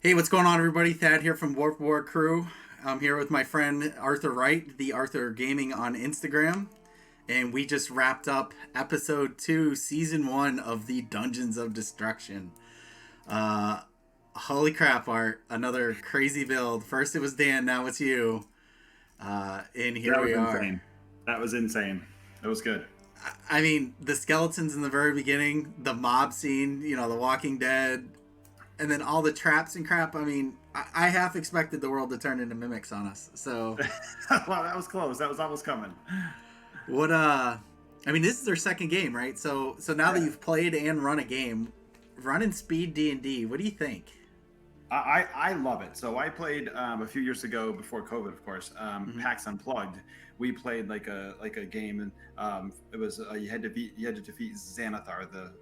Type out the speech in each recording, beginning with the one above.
Hey, what's going on, everybody? Thad here from Warp War Crew. I'm here with my friend Arthur Wright, the Arthur Gaming on Instagram, and we just wrapped up episode 2, season 1 of the Dungeons of Destruction. Uh, Holy crap, Art! Another crazy build. First it was Dan, now it's you, and here That we was are. insane. That was insane. It was good. I mean, the skeletons in the very beginning, the mob scene, The Walking Dead, and then all the traps and crap. I mean, I half expected the world to turn into mimics on us. So Wow, that was close. That was almost coming. what? I mean, this is their second game, right? So now that Yeah. you've played and run a game, running speed D&D, what do you think? I love it. So I played a few years ago before COVID, of course. Mm-hmm. PAX Unplugged. We played like a game, and it was you had to defeat Xanathar, the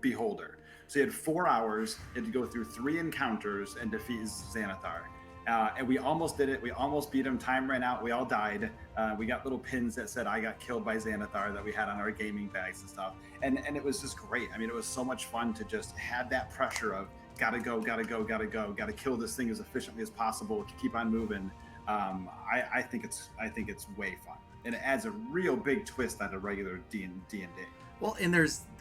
Beholder. So you had 4 hours. You had to go through 3 encounters and defeat Xanathar. And we almost did it. We almost beat him. Time ran out. We all died. We got little pins that said "I got killed by Xanathar" that we had on our gaming bags and stuff. And it was just great. I mean, it was so much fun to just have that pressure of gotta go, gotta go, gotta go, gotta kill this thing as efficiently as possible. Keep on moving. I think it's way fun, and it adds a real big twist on a regular D&D. Well, and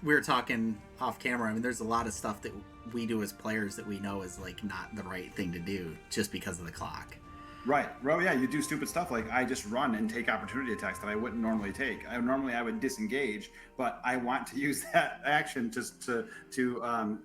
we were talking off camera. I mean, there's a lot of stuff that we do as players that we know is like not the right thing to do just because of the clock. Right. Well, yeah, you do stupid stuff like I just run and take opportunity attacks that I wouldn't normally take. I would disengage, but I want to use that action just to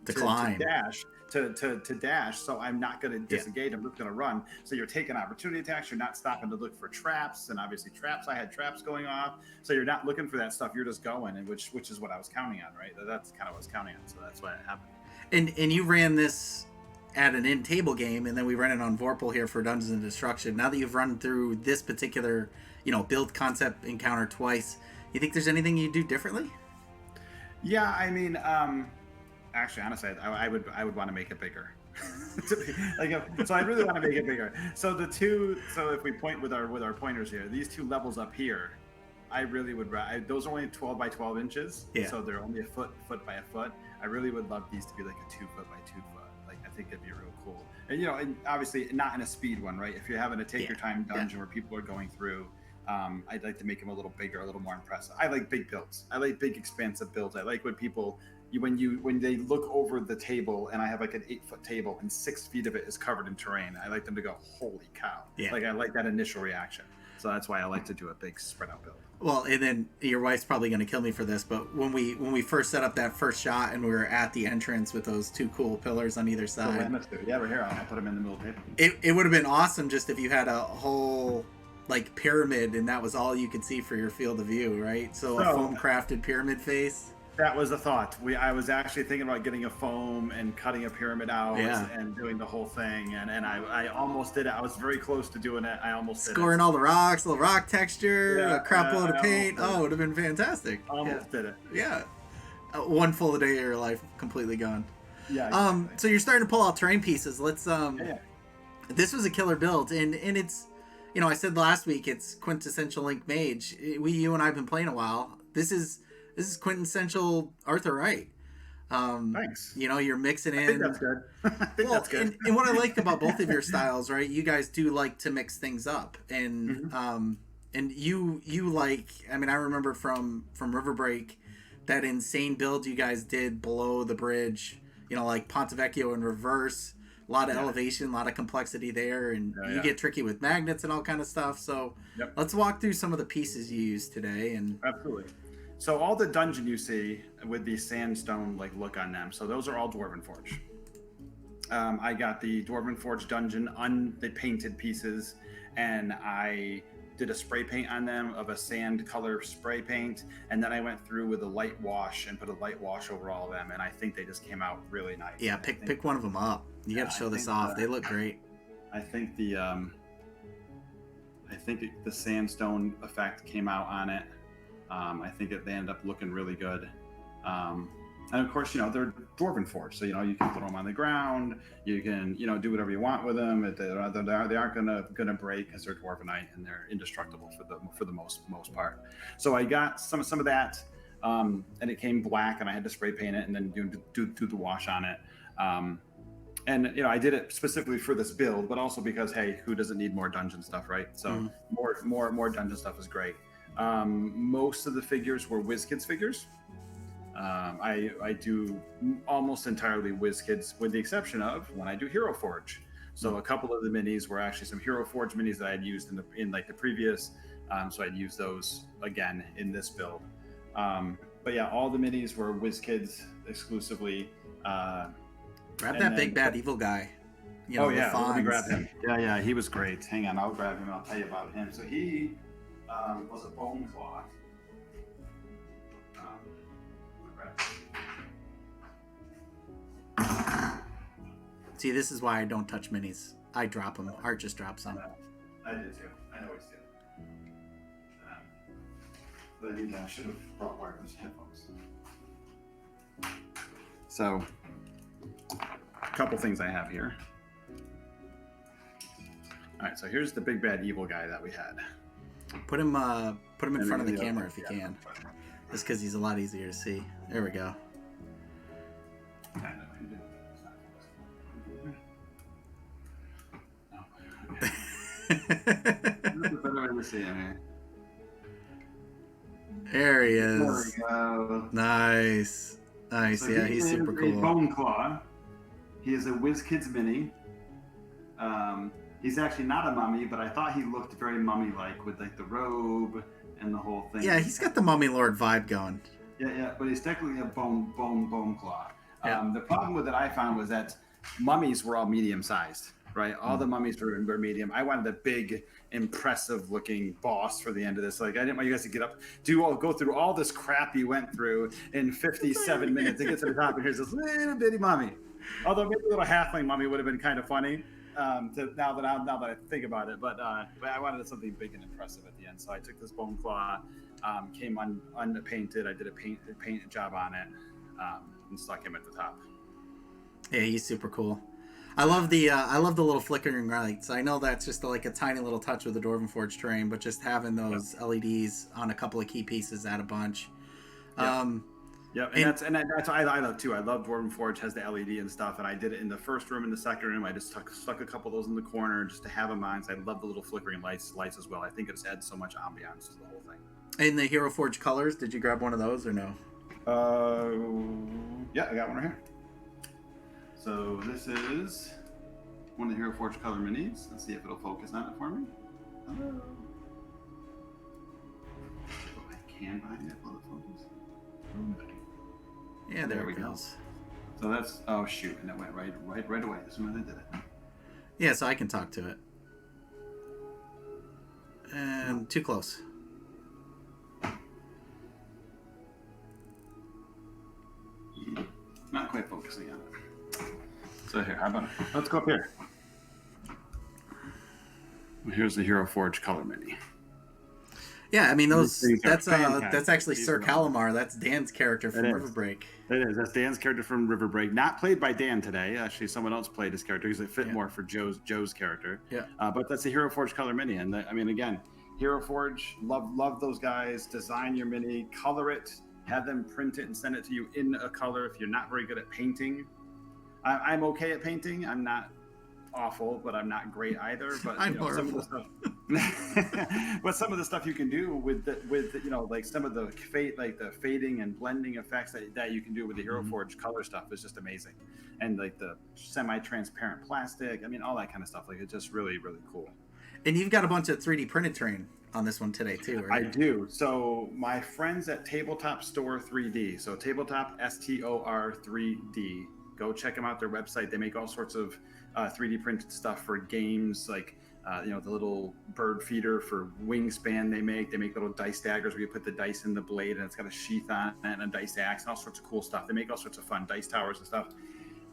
Decline. dash to dash. So I'm not going to Yeah. disengage. I'm just going to run. So you're taking opportunity attacks. You're not stopping to look for traps, and obviously traps. I had traps going off. So you're not looking for that stuff. You're just going, and which is what I was counting on, right? That's kind of what I was counting on. So that's why it happened. And you ran this at an in table game, and then we ran it on Vorpal here for Dungeons and Destruction. Now that you've run through this particular, build concept encounter twice, you think there's anything you do differently? Yeah, I mean, actually, honestly, I would want to make it bigger. So I really want to make it bigger. So if we point with our pointers here, these two levels up here, I really would. Those are only 12 by 12 inches, Yeah. so they're only a foot by a foot. I really would love these to be like a 2 foot by 2 foot. Like I think it'd be real cool. And obviously not in a speed one, right? If you're having a take Yeah. your time Yeah. dungeon where people are going through, I'd like to make them a little bigger, a little more impressive. I like big builds. I like big, expansive builds. I like when people, when they look over the table, and I have like an 8 foot table, and 6 feet of it is covered in terrain. I like them to go, "Holy cow!" Yeah. Like I like that initial reaction. So that's why I like to do a big spread out build. Well, and then your wife's probably going to kill me for this, but when we first set up that first shot and we were at the entrance with those two cool pillars on either side, Yeah, we're here. I'll put them in the middle of the table. it would have been awesome just if you had a whole like pyramid and that was all you could see for your field of view, right? So a foam crafted pyramid face. That was a thought. I was actually thinking about getting a foam and cutting a pyramid out, Yeah. and doing the whole thing, and I almost did it. I was very close to doing it. I almost did Scoring it. all the rocks, little rock texture, Yeah, a crap yeah, load of I paint. almost Oh, it would have been fantastic. Almost did it. Yeah. One full day of your life completely gone. Yeah. Exactly. So you're starting to pull out terrain pieces. Let's Yeah. This was a killer build, and it's, I said last week it's quintessential Link Mage. You and I have been playing a while. This is quintessential Arthur Wright. Thanks. You're mixing in. I think that's good. I think that's good. And what I like about both of your styles, right? You guys do like to mix things up, and and you like. I mean, I remember from River Break that insane build you guys did below the bridge. Like Ponte Vecchio in reverse. A lot of elevation, a lot of complexity there, and you get tricky with magnets and all kind of stuff. So let's walk through some of the pieces you used today. And absolutely. So all the dungeon you see with the sandstone like look on them, so those are all Dwarven Forge. I got the Dwarven Forge dungeon on the painted pieces, and I did a spray paint on them of a sand color spray paint, and then I went through with a light wash and put a light wash over all of them, and I think they just came out really nice. Yeah, pick one of them up. You got to show this off. They look great. I think the sandstone effect came out on it. I think they ended up looking really good. And of course, they're Dwarven Forge, so you can throw them on the ground. You can, do whatever you want with them. They aren't gonna break because they're Dwarvenite and they're indestructible for the most part. So I got some of that, and it came black, and I had to spray paint it and then do the wash on it. And I did it specifically for this build, but also because, hey, who doesn't need more dungeon stuff, right? So more dungeon stuff is great. Most of the figures were WizKids figures. I do almost entirely WizKids, with the exception of when I do Hero Forge. So a couple of the minis were actually some Hero Forge minis that I had used in like the previous. So I'd use those again in this build. But yeah, all the minis were WizKids exclusively. Grab that big bad evil guy. Let me grab him. Yeah, he was great. Hang on, I'll grab him. I'll tell you about him. So he was a bone claw. See, this is why I don't touch minis. I drop them. Art just drops them. I did too. I always do. But I should have brought wireless headphones. So, a couple things I have here. All right, so here's the big bad evil guy that we had. Put him in front of the camera if you can. Just because he's a lot easier to see. There we go. There he is. There we go. Nice. So yeah, he's super cool. Bone Claw. He is a WizKids mini. He's actually not a mummy, but I thought he looked very mummy-like with like the robe and the whole thing. Yeah, he's got the Mummy Lord vibe going. Yeah, but he's technically a bone claw. Yeah. The problem with it I found was that mummies were all medium-sized, right? All the mummies were medium. I wanted a big, impressive-looking boss for the end of this. Like, I didn't want you guys to get up, go through all this crap you went through in 57 minutes to get to the top, and here's this little bitty mummy. Although maybe a little halfling mummy would have been kind of funny. Now that I think about it, but I wanted something big and impressive at the end, so I took this bone claw, came unpainted. I did a paint job on it, and stuck him at the top. Yeah, he's super cool. I love the little flickering lights. I know that's just like a tiny little touch with the Dwarven Forge terrain, but just having those LEDs on a couple of key pieces add a bunch. Yeah, and that's I love too. I love Dwarven Forge has the LED and stuff, and I did it in the first room and the second room. I just stuck a couple of those in the corner just to have them on. So I love the little flickering lights as well. I think it just adds so much ambiance to the whole thing. And the Hero Forge colors, did you grab one of those or no? Yeah, I got one right here. So this is one of the Hero Forge color minis. Let's see if it'll focus on it for me. Hello. I can find it. Will it focus? Yeah, there we go. So that's shoot, and it went right away as soon as I did it. Yeah, so I can talk to it. And too close. Not quite focusing on it. So here, how about let's go up here. Here's the Hero Forge color mini. Yeah, I mean that's actually Sir Calamar. That's Dan's character from Riverbreak. It is. That's Dan's character from Riverbreak. Not played by Dan today. Actually, someone else played his character because it fit more for Joe's character. Yeah. But that's the Hero Forge color mini, and I mean, again, Hero Forge. Love those guys. Design your mini, color it, have them print it and send it to you in a color. If you're not very good at painting, I'm okay at painting. I'm not awful, but I'm not great either. But some of the stuff. But some of the stuff you can do with like some of the fading and blending effects that you can do with the Hero Forge color stuff is just amazing, and like the semi-transparent plastic. I mean, all that kind of stuff. Like it's just really, really cool. And you've got a bunch of 3D printed terrain on this one today too, right? I do. So my friends at Tabletop Store 3D, so Tabletop STOR 3D, go check them out. Their website. They make all sorts of 3D printed stuff for games, like the little bird feeder for Wingspan. They make little dice daggers where you put the dice in the blade and it's got a sheath on it and a dice axe and all sorts of cool stuff. They make all sorts of fun dice towers and stuff.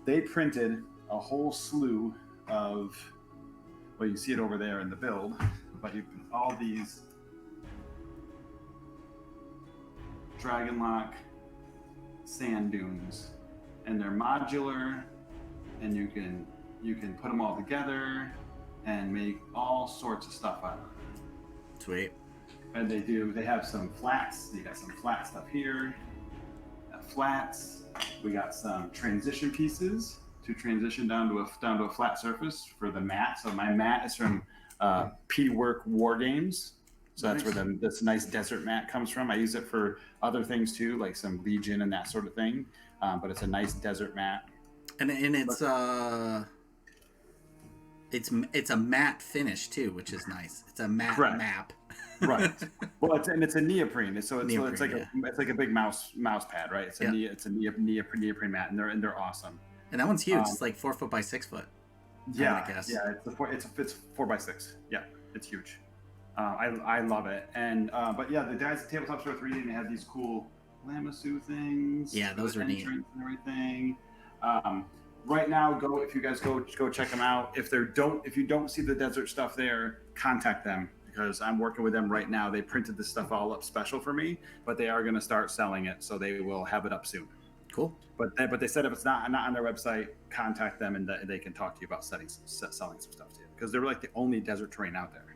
They printed a whole slew of, well, you see it over there in the build, but all these Dragonlock sand dunes, and they're modular, and you can put them all together and make all sorts of stuff out of it. Sweet. And they have some flats. They got some flat stuff here. Flats. We got some transition pieces. to transition down to a flat surface for the mat. So my mat is from P-Work War Games. So that's where this nice desert mat comes from. I use it for other things too, like some Legion and that sort of thing. But it's a nice desert mat. And it's a matte finish too, which is nice. It's a matte map. Right. Well, it's a neoprene. So it's like a big mouse pad, right? It's a neoprene mat, and they're awesome. And that one's huge. It's like 4 foot by 6 foot. Yeah, yeah. It's 4 by 6. Yeah, it's huge. I love it. And but yeah, the guys at Tabletop Store 3D, they have these cool Lamassu things. Yeah, those are neat. And everything. Right now, if you guys go check them out. If you don't see the desert stuff there, contact them, because I'm working with them right now. They printed this stuff all up special for me, but they are going to start selling it, so they will have it up soon. Cool. But they said if it's not on their website, contact them and they can talk to you about selling some stuff to you, because they're like the only desert terrain out there.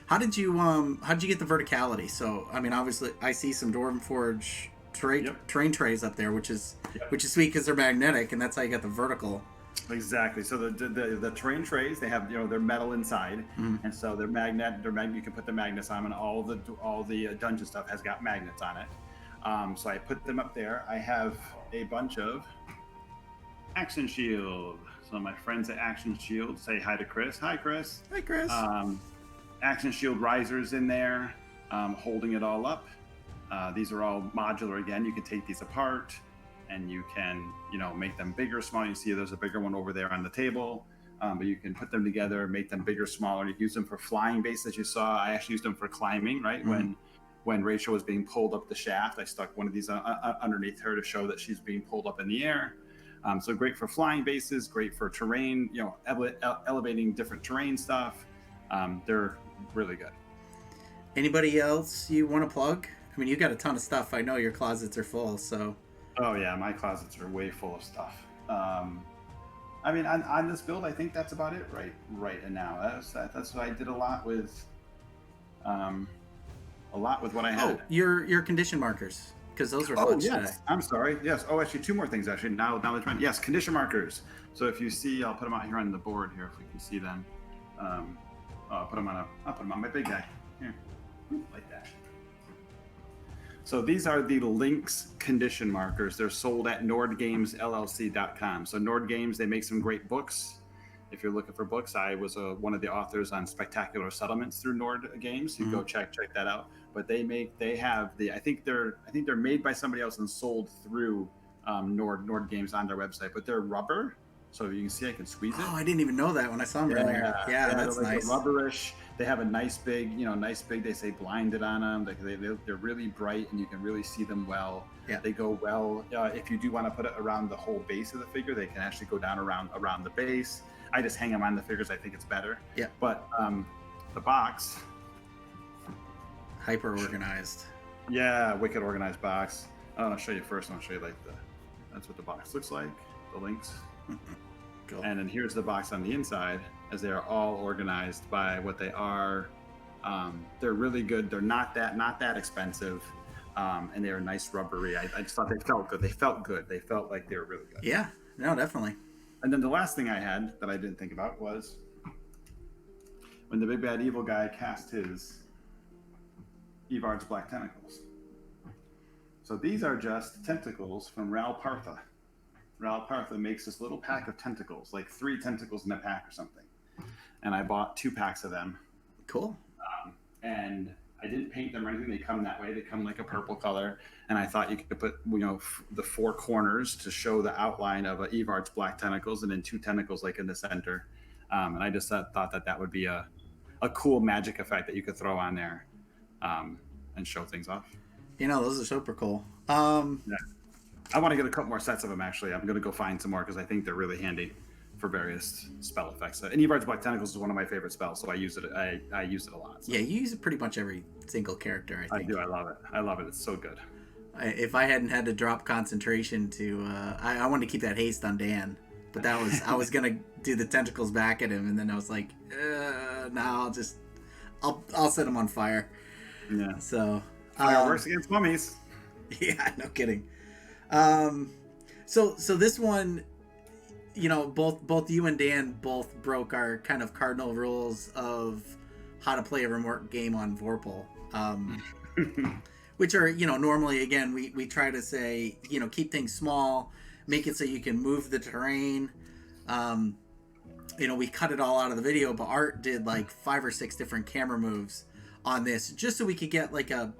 How did you get the verticality? So I mean, obviously, I see some Dwarven Forge terrain trays up there, which is sweet because they're magnetic, and that's how you get the vertical. Exactly. So the terrain trays, they have they're metal inside, and so they're magnet. You can put the magnets on, and all the dungeon stuff has got magnets on it. So I put them up there. I have a bunch of Action Shield. So my friends at Action Shield, say hi to Chris. Hi, Chris. Hi, Chris. Action Shield risers in there, holding it all up. These are all modular again. You can take these apart and you can, make them bigger, smaller. You see there's a bigger one over there on the table, but you can put them together, make them bigger, smaller. You can use them for flying base, as you saw. I actually used them for climbing, right? Mm-hmm. When Rachel was being pulled up the shaft, I stuck one of these underneath her to show that she's being pulled up in the air. So great for flying bases, great for terrain, elevating different terrain stuff. They're really good. Anybody else you want to plug? I mean, you got a ton of stuff. I know your closets are full, so. Oh yeah, my closets are way full of stuff. I mean, on this build, I think that's about it right now. That's what I did a lot with what I had. Oh, your condition markers, because those are fun today. I'm sorry. Yes. Oh, actually, two more things. Actually, now that's right. Yes, condition markers. So if you see, I'll put them out here on the board here if we can see them. I'll put them on my big guy here, like that. So these are the Lynx condition markers. They're sold at nordgamesllc.com. So Nord Games, they make some great books. If you're looking for books, I was one of the authors on Spectacular Settlements through Nord Games. You go check that out. But they have I think they're made by somebody else and sold through Nord Games on their website. But they're rubber, so you can see I can squeeze it. Oh, I didn't even know that when I saw them earlier. Yeah, that's nice. Rubberish. They have a nice big, they say blinded on them. They're really bright and you can really see them well. Yeah. They go well. If you do want to put it around the whole base of the figure, they can actually go down around the base. I just hang them on the figures. I think it's better. Yeah. But the box. Hyper organized. Yeah, wicked organized box. I'll show you first. I'll show you that's what the box looks like. The links. Cool. And then here's the box on the inside, as they are all organized by what they are. They're really good. They're not that expensive, and they are nice rubbery. I just thought they felt good. They felt good. They felt like they were really good. Yeah, no, definitely. And then the last thing I had that I didn't think about was when the big bad evil guy cast his Evard's Black Tentacles. So these are just tentacles from Ral Partha. Ral Partha makes this little pack of tentacles, like 3 tentacles in a pack or something. And I bought 2 packs of them. Cool. And I didn't paint them or anything. They come that way. They come like a purple color. And I thought you could put, the 4 corners to show the outline of Evard's Black Tentacles, and then 2 tentacles like in the center. And I just thought that would be a cool magic effect that you could throw on there and show things off. Those are super cool. Yeah. I want to get a couple more sets of them, actually. I'm going to go find some more because I think they're really handy for various spell effects. And Evard's Black Tentacles is one of my favorite spells, so I use it a lot. So. Yeah, you use it pretty much every single character, I think. I do. I love it. It's so good. If I hadn't had to drop concentration to... I wanted to keep that haste on Dan, but that was... I was going to do the tentacles back at him, and then I was like, no, I'll set him on fire. Yeah. So... Fireworks against mummies. Yeah, no kidding. So this one, you know, both you and Dan both broke our kind of cardinal rules of how to play a remote game on Vorpal. Which are, you know, normally, again, we try to say, you know, keep things small, make it so you can move the terrain. You know, we cut it all out of the video, but Art did like 5 or 6 different camera moves on this just so we could get like a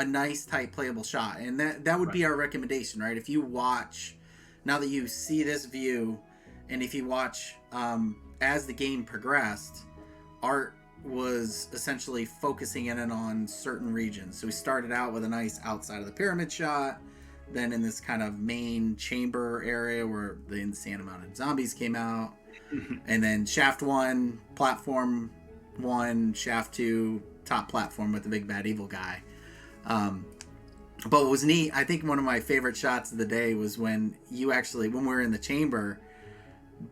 nice, tight, playable shot. And that would be our recommendation, right? If you watch, now that you see this view, and if you watch as the game progressed, Art was essentially focusing in on certain regions. So we started out with a nice outside of the pyramid shot, then in this kind of main chamber area where the insane amount of zombies came out, and then shaft 1, platform 1, shaft 2, top platform with the big bad evil guy. But what was neat, I think one of my favorite shots of the day was when you actually, when we were in the chamber,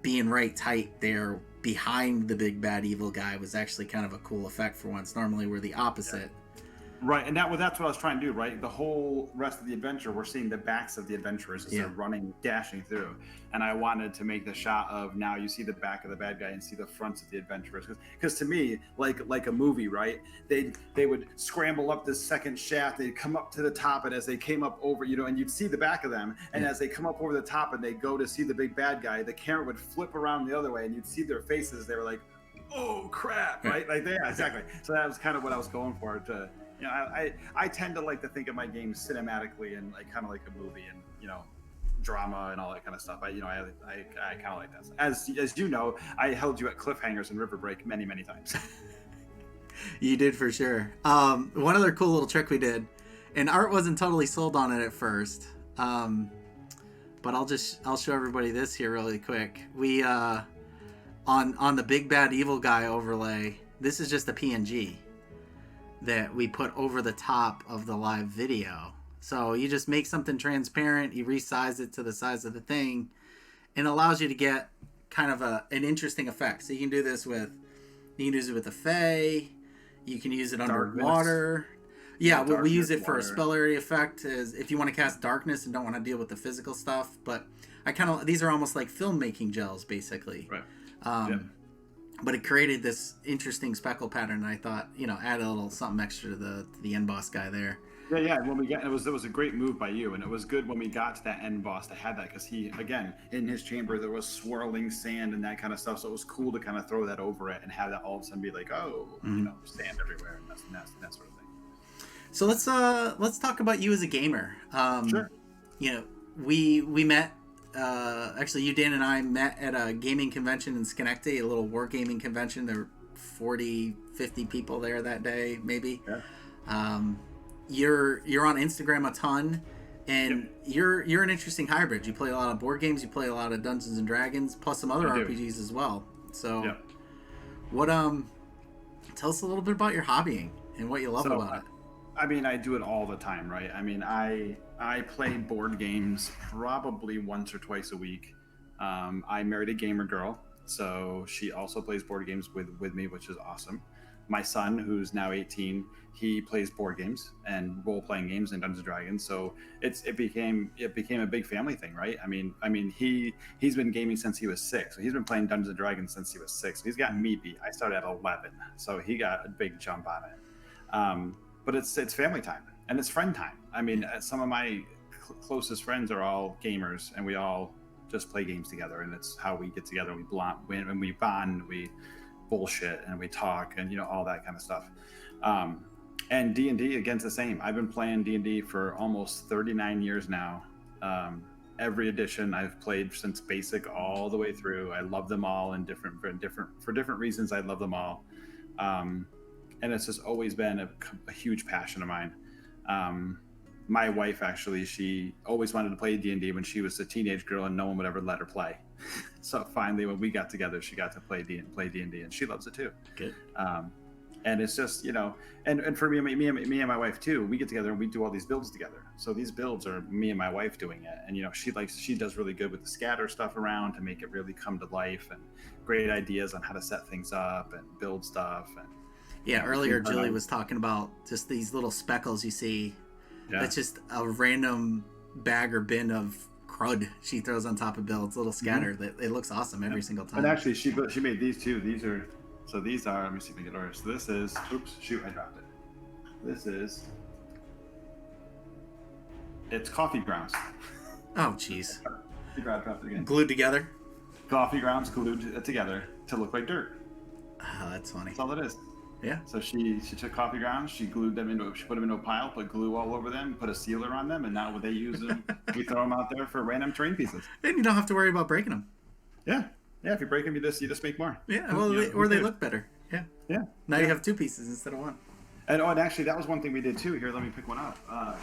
being right tight there behind the big bad evil guy was actually kind of a cool effect for once. Normally we're the opposite. Right, and that's what I was trying to do, right? The whole rest of the adventure, we're seeing the backs of the adventurers as they're running, dashing through. And I wanted to make the shot of now you see the back of the bad guy and see the fronts of the adventurers. Because to me, like a movie, right? They would scramble up this second shaft, they'd come up to the top, and as they came up over, you know, and you'd see the back of them, and as they come up over the top and they go to see the big bad guy, the camera would flip around the other way, and you'd see their faces. They were like, oh, crap, right? Like, yeah, exactly. So that was kind of what I was going for, to... You know, I tend to like to think of my games cinematically and like kind of like a movie and, you know, drama and all that kind of stuff. I kind of like that. As you know, I held you at cliffhangers in River Break many times. You did for sure. One other cool little trick we did, and Art wasn't totally sold on it at first, but I'll show everybody this here really quick. We on the big bad evil guy overlay. This is just a PNG that we put over the top of the live video. So you just make something transparent, you resize it to the size of the thing, and it allows you to get kind of an interesting effect. So you can do this with, a Fae, you can use it underwater. Yeah, we use it for a spell area effect, as if you want to cast darkness and don't want to deal with the physical stuff. But these are almost like filmmaking gels, basically. Right. But it created this interesting speckle pattern, and I thought, you know, add a little something extra to the end boss guy there. Yeah. When it was a great move by you, and it was good when we got to that end boss to have that, because he, again, in his chamber there was swirling sand and that kind of stuff, so it was cool to kind of throw that over it and have that all of a sudden be like, oh, you know, sand everywhere and that sort of thing. So let's talk about you as a gamer. Sure. You know, we met. Actually, you, Dan, and I met at a gaming convention in Schenectady, a little wargaming convention. There were 40, 50 people there that day, maybe. Yeah. You're on Instagram a ton, and you're an interesting hybrid. You play a lot of board games, you play a lot of Dungeons and Dragons, plus some other RPGs as well. So, what tell us a little bit about your hobbying and what you love about it. I mean, I do it all the time, right? I mean, I play board games probably once or twice a week. I married a gamer girl, so she also plays board games with me, which is awesome. My son, who's now 18, he plays board games and role-playing games and Dungeons and Dragons. So it became a big family thing, right? I mean, he's been gaming since he was 6. So he's been playing Dungeons and Dragons since he was 6. So he's got me beat. I started at 11, so he got a big jump on it. But it's family time and it's friend time. I mean, some of my closest friends are all gamers, and we all just play games together, and it's how we get together. We bond, we bullshit, and we talk, and, you know, all that kind of stuff. And D&D, against the same. I've been playing D&D for almost 39 years now. Every edition I've played since basic all the way through. I love them all, and for different reasons. I love them all. And it's just always been a huge passion of mine. My wife, actually, she always wanted to play D&D when she was a teenage girl, and no one would ever let her play. So finally, when we got together, she got to play D&D, and she loves it too. Good. And it's just, you know, and for me and my wife too, we get together and we do all these builds together. So these builds are me and my wife doing it, and, you know, she does really good with the scatter stuff around to make it really come to life, and great ideas on how to set things up and build stuff. And yeah, earlier Julie was talking about just these little speckles you see. Yeah. That's just a random bag or bin of crud she throws on top of builds, little scatter. That it looks awesome every single time. And actually, she made these too. These are let me see if I can get order. So this is, oops, shoot, I dropped it. This is, it's coffee grounds. Oh, jeez. She dropped it again. Glued together. Coffee grounds glued together to look like dirt. Oh, that's funny. That's all it is. Yeah. So she took coffee grounds, she put them into a pile, put glue all over them, put a sealer on them, and now when they use them, we throw them out there for random terrain pieces. And you don't have to worry about breaking them. Yeah. If you break them, you just make more. Yeah. Well, they look better. Yeah. Yeah. Now you have 2 pieces instead of 1. And actually, that was one thing we did too. Here, let me pick one up.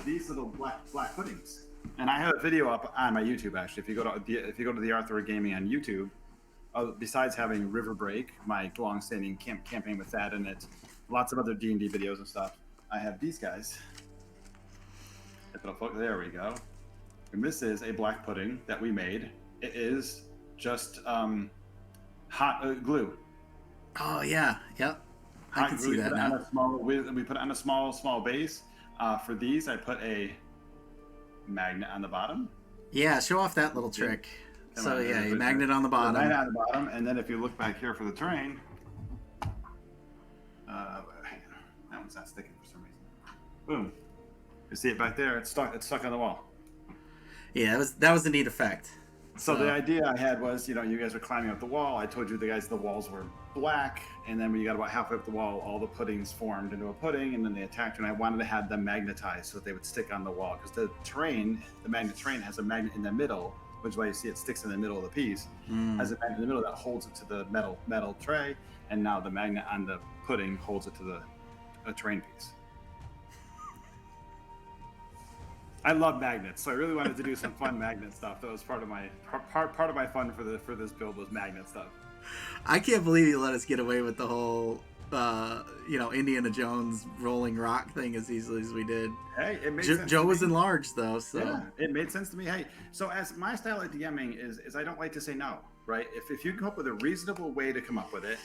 These little black puddings, and I have a video up on my YouTube. Actually, if you go to the Arthur Wright Gaming on YouTube. Besides having River Break, my long-standing campaign with that in it, lots of other D&D videos and stuff, I have these guys. There we go. And this is a black pudding that we made. It is just hot glue. Oh, yeah. Yep. I can see that now. We put it on a small base. For these, I put a magnet on the bottom. Yeah, show off that little trick. So yeah, a magnet on the bottom. Magnet on the bottom, and then if you look back here for the terrain, that one's not sticking for some reason. Boom! You see it back there? It's stuck. It's stuck on the wall. Yeah, that was a neat effect. So the idea I had was, you guys were climbing up the wall. I told you the walls were black, and then when you got about halfway up the wall, all the puddings formed into a pudding, and then they attacked you. And I wanted to have them magnetized so that they would stick on the wall, because the magnet terrain has a magnet in the middle. Which is why you see it sticks in the middle of the piece, has a magnet in the middle that holds it to the metal tray, and now the magnet on the pudding holds it to a terrain piece. I love magnets, so I really wanted to do some fun magnet stuff. That was part of my fun for this build was magnet stuff. I can't believe you let us get away with the whole Indiana Jones rolling rock thing as easily as we did. Hey, it made sense. Joe was enlarged though, so yeah, it made sense to me. Hey, so as my style at DMing is I don't like to say no, right? If you come up with a reasonable way to come up with it,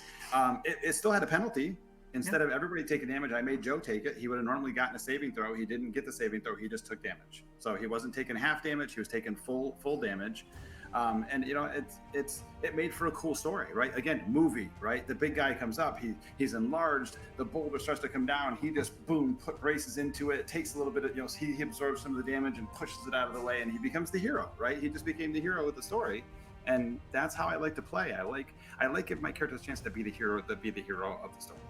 it still had a penalty. Instead of everybody taking damage, I made Joe take it. He would have normally gotten a saving throw. He didn't get the saving throw. He just took damage. So he wasn't taking half damage. He was taking full damage. And it made for a cool story, right? Again, movie, right? The big guy comes up, he's enlarged, the boulder starts to come down, he just braces into it, takes a little bit of, he absorbs some of the damage and pushes it out of the way, and he becomes the hero, right? He just became the hero of the story, and that's how I like to play. I like give my characters a chance to be the hero of the story.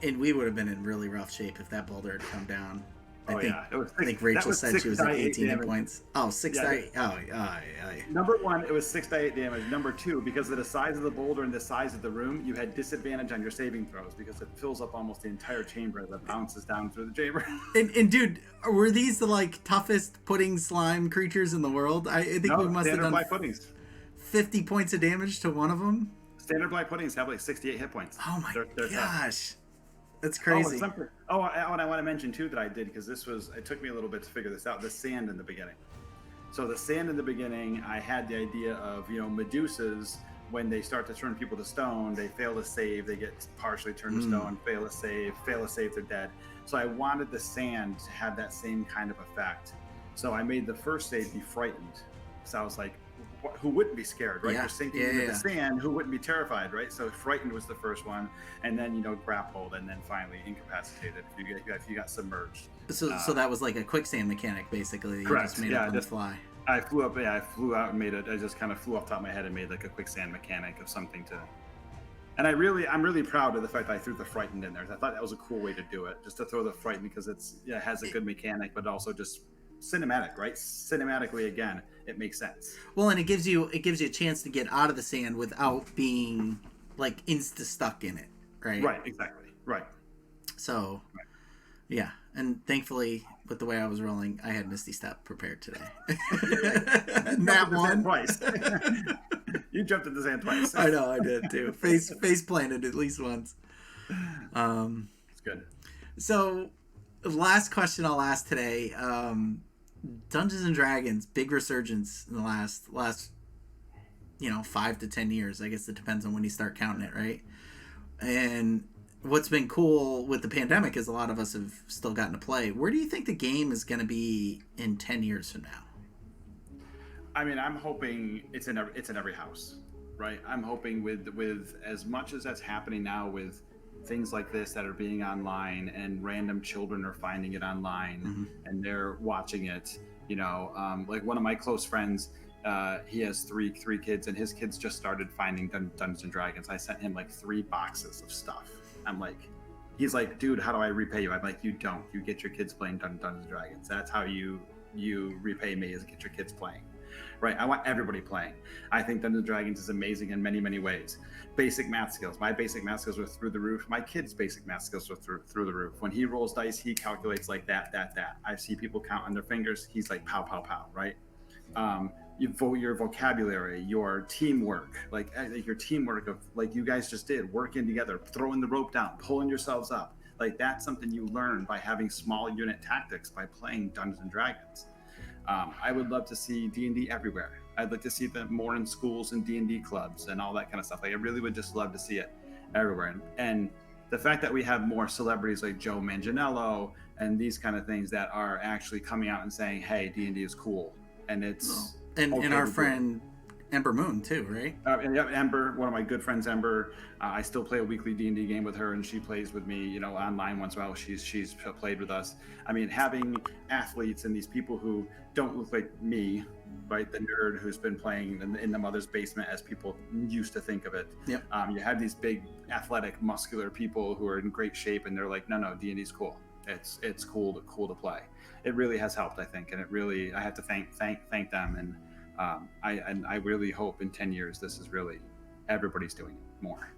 And we would have been in really rough shape if that boulder had come down. I think Rachel said she was at 18 hit points. Oh, 6 die. Oh, Number 1, it was 6 die 8 damage. Number 2, because of the size of the boulder and the size of the room, you had disadvantage on your saving throws because it fills up almost the entire chamber that bounces down through the chamber. And dude, were these the toughest pudding slime creatures in the world? I think we must have done black puddings. 50 points of damage to one of them. Standard black puddings have 68 hit points. Oh my gosh. That's crazy. And I want to mention too that I did, because it took me a little bit to figure this out, the sand in the beginning. So the sand in the beginning, I had the idea of, Medusas, when they start to turn people to stone, they fail to save, they get partially turned to stone, fail to save, they're dead. So I wanted the sand to have that same kind of effect. So I made the first save be frightened. So I was like, who wouldn't be scared, right? You're sinking into the sand, who wouldn't be terrified, right? So frightened was the first one, and then grappled, and then finally incapacitated if you got submerged. So that was like a quicksand mechanic, basically. Correct. You just made it on the fly. I flew up. Yeah, I flew out and made it. I just kind of flew off the top of my head and made like a quicksand mechanic of something to. And I'm really proud of the fact that I threw the frightened in there. I thought that was a cool way to do it, just to throw the frightened, because it has a good mechanic, but also just cinematic, right? Cinematically, again, it makes sense. Well, and it gives you a chance to get out of the sand without being insta stuck in it, right? Right, exactly. Right. So, yeah, and thankfully, with the way I was rolling, I had Misty Step prepared today. That one twice. You jumped in the sand twice. I know, I did too. Face planted at least once. It's good. So, last question I'll ask today. Dungeons and Dragons, big resurgence in the last 5 to 10 years. I guess it depends on when you start counting it, right? And what's been cool with the pandemic is a lot of us have still gotten to play. Where do you think the game is going to be in 10 years from now? I mean, I'm hoping it's in every house, right? I'm hoping with as much as that's happening now with things like this that are being online and random children are finding it online and they're watching it. Like one of my close friends, he has three kids, and his kids just started finding Dungeons and Dragons. I sent him like 3 boxes of stuff. I'm like, he's like, dude, how do I repay you? I'm like, you don't. You get your kids playing Dungeons and Dragons. That's how you repay me, is get your kids playing. Right, I want everybody playing. I think Dungeons & Dragons is amazing in many, many ways. Basic math skills. My basic math skills are through the roof. My kid's basic math skills are through the roof. When he rolls dice, he calculates like that. I see people count on their fingers. He's like pow, pow, pow, right? Your vocabulary, your teamwork, like your teamwork of like you guys just did, working together, throwing the rope down, pulling yourselves up. Like that's something you learn by having small unit tactics by playing Dungeons & Dragons. I would love to see D&D everywhere. I'd like to see them more in schools and D&D clubs and all that kind of stuff. Like I really would just love to see it everywhere. And the fact that we have more celebrities like Joe Manganiello and these kind of things that are actually coming out and saying, hey, D&D is cool. And it's... And our friend Ember Moon too, right? Ember, one of my good friends, Ember. I still play a weekly D&D game with her, and she plays with me, online once in a while. She's played with us. I mean, having athletes and these people who don't look like me, right? The nerd who's been playing in the mother's basement, as people used to think of it. Yep. You have these big, athletic, muscular people who are in great shape, and they're like, no, D&D's cool. It's cool to play. It really has helped, I think, and I have to thank them. And I really hope in 10 years this is really everybody's doing it more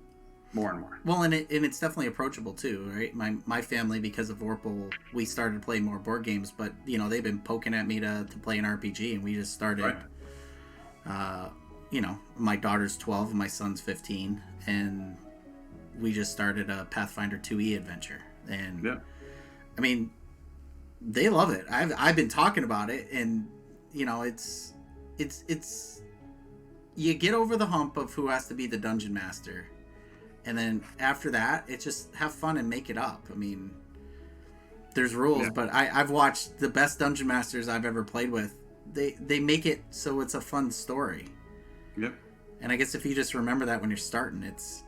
and more. Well, and it's definitely approachable too, right? My family, because of Vorpal, we started playing more board games, but they've been poking at me to play an RPG, and we just started. Right. My daughter's 12 and my son's 15, and we just started a Pathfinder 2e adventure, and yeah. I mean, they love it. I've been talking about it, and it's you get over the hump of who has to be the dungeon master, and then after that it's just have fun and make it up. I mean, there's rules, yeah. But I've watched the best dungeon masters I've ever played with. They make it so it's a fun story. Yep. And I guess if you just remember that when you're starting, it's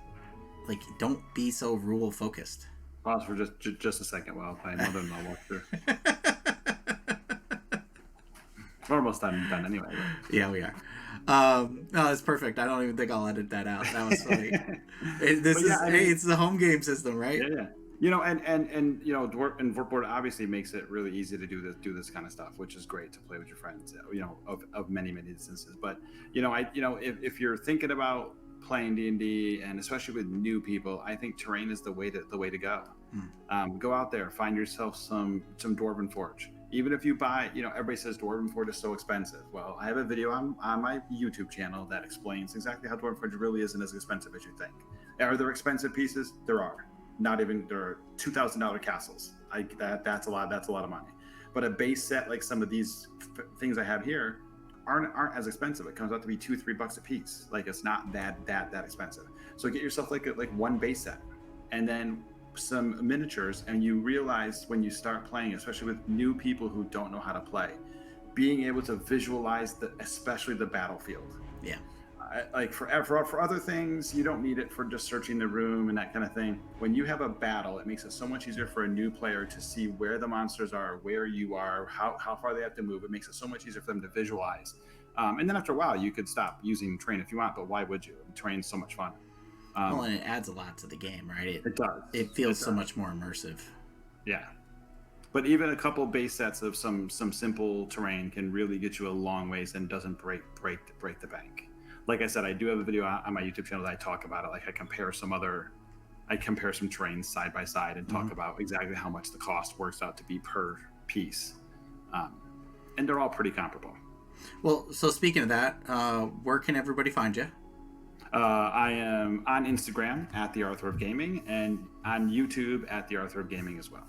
like, don't be so rule focused. Pause for just a second while I know them all walk through. We're almost done anyway. But. Yeah, we are. No, that's perfect. I don't even think I'll edit that out. That was funny. It's the home game system, right? Yeah. And Vorpal obviously makes it really easy to do this kind of stuff, which is great to play with your friends. Of many instances. But if you're thinking about playing D&D, and especially with new people, I think terrain is the way to go. Go out there, find yourself some Dwarven Forge. Even if you buy, everybody says Dwarven Forge is so expensive. Well, I have a video on my YouTube channel that explains exactly how Dwarven Forge really isn't as expensive as you think. Are there expensive pieces? There are. There are $2,000 castles. That's a lot of money. But a base set like some of these things I have here aren't as expensive. It comes out to be $2-3 a piece. Like, it's not that expensive. So get yourself like one base set, and then some miniatures, and you realize when you start playing, especially with new people who don't know how to play, being able to visualize especially the battlefield. Yeah. Like for other things, you don't need it for just searching the room and that kind of thing. When you have a battle, it makes it so much easier for a new player to see where the monsters are, where you are, how far they have to move. It makes it so much easier for them to visualize. And then after a while, you could stop using terrain if you want, but why would you? Terrain's so much fun. Well, and it adds a lot to the game, right? It does. It feels so much more immersive. Yeah. But even a couple base sets of some simple terrain can really get you a long ways and doesn't break the bank. Like I said, I do have a video on my YouTube channel that I talk about it. Like I compare some terrains side by side and talk about exactly how much the cost works out to be per piece. And they're all pretty comparable. Well, so speaking of that, where can everybody find you? I am on Instagram at the Arthur of Gaming, and on YouTube at the Arthur of Gaming as well.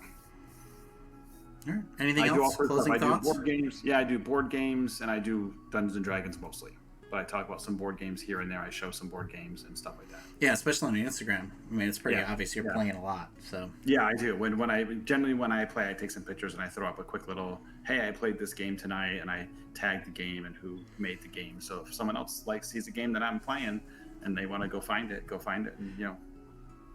All right. Anything else? Closing thoughts? I do board games. Yeah, I do board games, and I do Dungeons and Dragons mostly. but I talk about some board games here and there. I show some board games and stuff like that. Yeah, especially on Instagram. I mean, it's pretty obvious you're playing a lot. So yeah, I do. When I play, I take some pictures and I throw up a quick little, hey, I played this game tonight, and I tag the game and who made the game. So if someone else sees a game that I'm playing and they want to go find it, and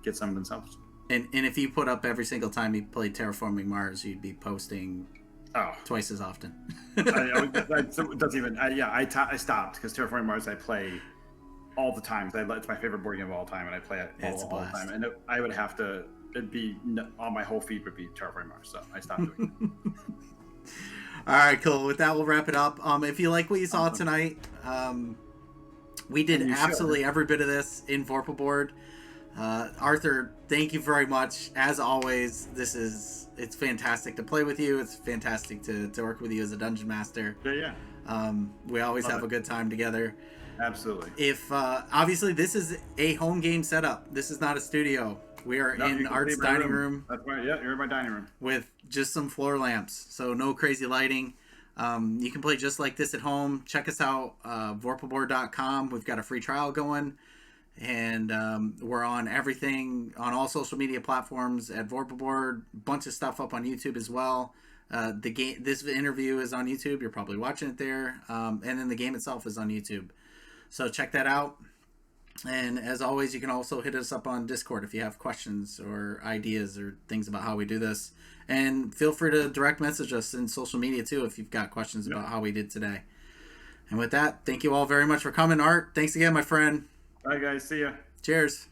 get some themselves. And if you put up every single time you played Terraforming Mars, you'd be posting twice as often. It doesn't even. I stopped because Terraforming Mars I play all the time. It's my favorite board game of all time, and I play it all the time. And I would have to. It'd be on my whole feed would be Terraforming Mars, so I stopped doing it. All right, cool. With that, we'll wrap it up. If you like what you saw tonight, we did absolutely every bit of this in Vorpal board. Arthur, thank you very much. As always, it's fantastic to play with you. It's fantastic to work with you as a dungeon master. Yeah. We always have a good time together. Absolutely. If obviously this is a home game setup. This is not a studio. We are in Art's dining room. That's right. Yeah, you're in my dining room with just some floor lamps, so no crazy lighting. You can play just like this at home. Check us out, vorpalboard.com. We've got a free trial going. And we're on everything, on all social media platforms at Vorpal. Bunch of stuff up on YouTube as well. This interview is on YouTube. You're probably watching it there. And then the game itself is on YouTube. So check that out. And as always, you can also hit us up on Discord if you have questions or ideas or things about how we do this. And feel free to direct message us in social media too if you've got questions about how we did today. And with that, thank you all very much for coming. Art, thanks again, my friend. All right, guys. See ya. Cheers.